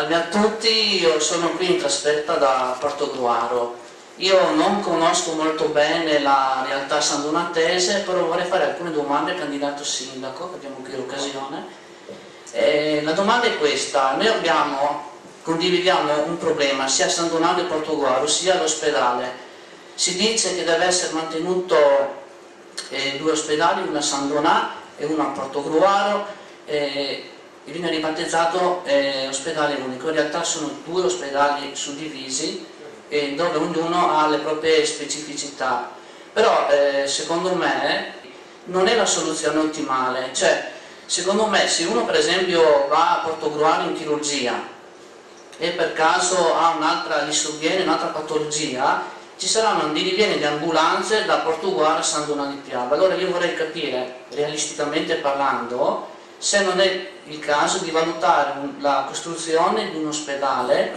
Salve a tutti, io sono qui in trasferta da Portogruaro. Io non conosco molto bene la realtà sandonatese, però vorrei fare alcune domande al candidato sindaco, che abbiamo qui l'occasione. La domanda è questa: noi condividiamo un problema sia a San Donato che a Portogruaro, sia all'ospedale. Si dice che deve essere mantenuto due ospedali, uno a San Donato e uno a Portogruaro, viene ribattezzato ospedale unico. In realtà sono due ospedali suddivisi dove ognuno ha le proprie specificità, però secondo me non è la soluzione ottimale. Cioè, secondo me, se uno per esempio va a Portogruaro in chirurgia e per caso gli sovviene un'altra patologia, ci saranno un rivieni di ambulanze da Portogruaro a San Donato di Piave. Allora io vorrei capire, realisticamente parlando, se non è il caso di valutare la costruzione di un ospedale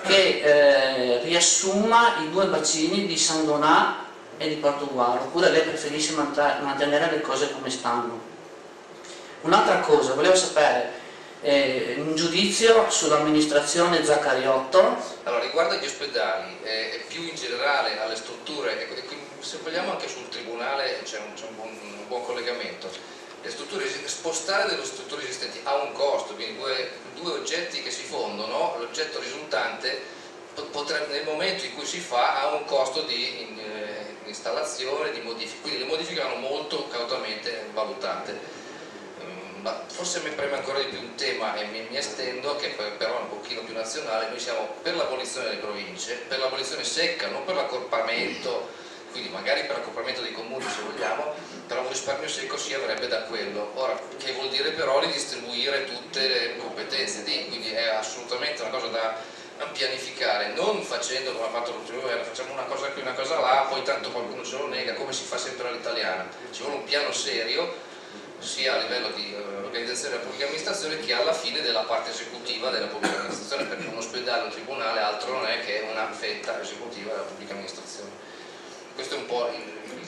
che riassuma i due bacini di San Donato e di Portogruaro, oppure lei preferisce mantenere le cose come stanno. Un'altra cosa, volevo sapere un giudizio sull'amministrazione Zaccariotto. Allora, riguardo agli ospedali e più in generale alle strutture, se vogliamo anche sul tribunale c'è un buon collegamento. Spostare delle strutture esistenti ha un costo, quindi due oggetti che si fondono, l'oggetto risultante nel momento in cui si fa ha un costo di installazione, di modifica, quindi le modifiche vanno molto cautamente valutate. Ma forse mi preme ancora di più un tema e mi estendo, che però è un pochino più nazionale. Noi siamo per l'abolizione delle province, per l'abolizione secca, non per l'accorpamento, quindi magari per l'accorpamento dei comuni se vogliamo, però un risparmio secco si avrebbe da quello. Ora, che vuol dire però ridistribuire tutte le competenze di, quindi è assolutamente una cosa da pianificare, non facendo come ha fatto l'ultimo governo, facciamo una cosa qui, una cosa là, poi tanto qualcuno ce lo nega, come si fa sempre all'italiana. Ci vuole un piano serio, sia a livello di organizzazione della pubblica amministrazione che alla fine della parte esecutiva della pubblica amministrazione, perché un ospedale o un tribunale altro non è che una fetta esecutiva della pubblica amministrazione. Questo è un po'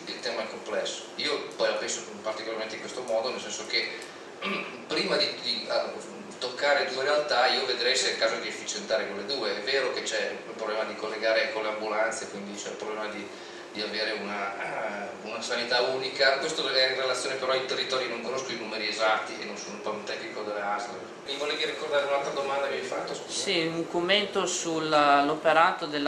il tema complesso. Io poi la penso particolarmente in questo modo, nel senso che prima di toccare due realtà io vedrei se è il caso di efficientare quelle due. È vero che c'è il problema di collegare con le ambulanze, quindi c'è il problema di avere una sanità unica. Questo è in relazione però ai territori, non conosco i numeri esatti e non sono un tecnico delle ASL. Mi volevi ricordare un'altra domanda che mi hai fatto? Scusa. Sì, un commento sull'operato di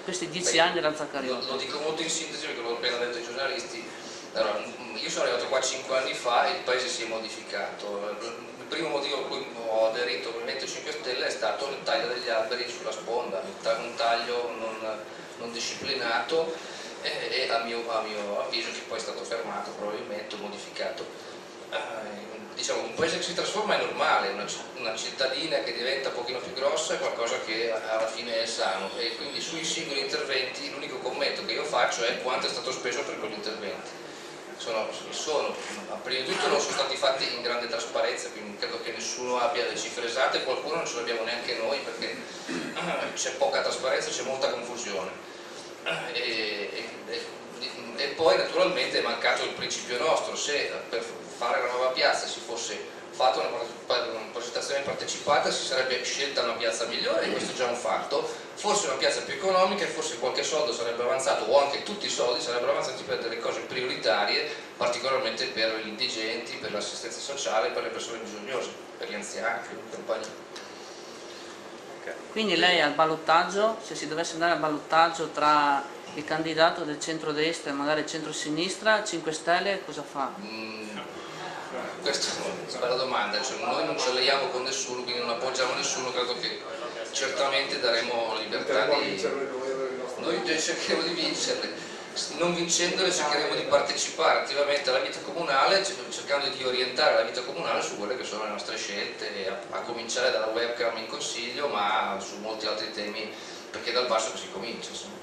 questi 10 anni della Zaccariotto. Lo dico molto in sintesi perché l'ho appena detto ai giornalisti. Allora, io sono arrivato qua 5 anni fa e il paese si è modificato. Il primo motivo a cui ho aderito al Movimento 5 Stelle è stato il taglio degli alberi sulla sponda, un taglio non disciplinato e a mio avviso, che poi è stato fermato probabilmente, modificato. Diciamo, un paese che si trasforma è normale, una cittadina che diventa un pochino più grossa è qualcosa che alla fine è sano, e quindi sui singoli interventi l'unico commento che io faccio è quanto è stato speso per quegli interventi. Prima di tutto non sono stati fatti in grande trasparenza, quindi credo che nessuno abbia le cifre esatte, qualcuno non ce l'abbiamo neanche noi perché c'è poca trasparenza, c'è molta confusione. E poi naturalmente è mancato il principio nostro: se per fare la nuova piazza si fosse fatta una progettazione partecipata si sarebbe scelta una piazza migliore, e questo è già un fatto, forse una piazza più economica, e forse qualche soldo sarebbe avanzato, o anche tutti i soldi sarebbero avanzati per delle cose prioritarie, particolarmente per gli indigenti, per l'assistenza sociale, per le persone bisognose, per gli anziani, per i compagni. Quindi lei al ballottaggio, se si dovesse andare al ballottaggio tra il candidato del centrodestra e magari il centrosinistra, 5 Stelle cosa fa? Questa è una bella domanda, cioè, noi non ci alleiamo con nessuno, quindi non appoggiamo nessuno, credo che certamente daremo libertà di... Noi cercheremo di vincerle, non vincendole cercheremo di partecipare attivamente alla vita comunale, cercando di orientare la vita comunale su quelle che sono le nostre scelte, a cominciare dalla webcam in consiglio, ma su molti altri temi, perché è dal basso che si comincia. Insomma.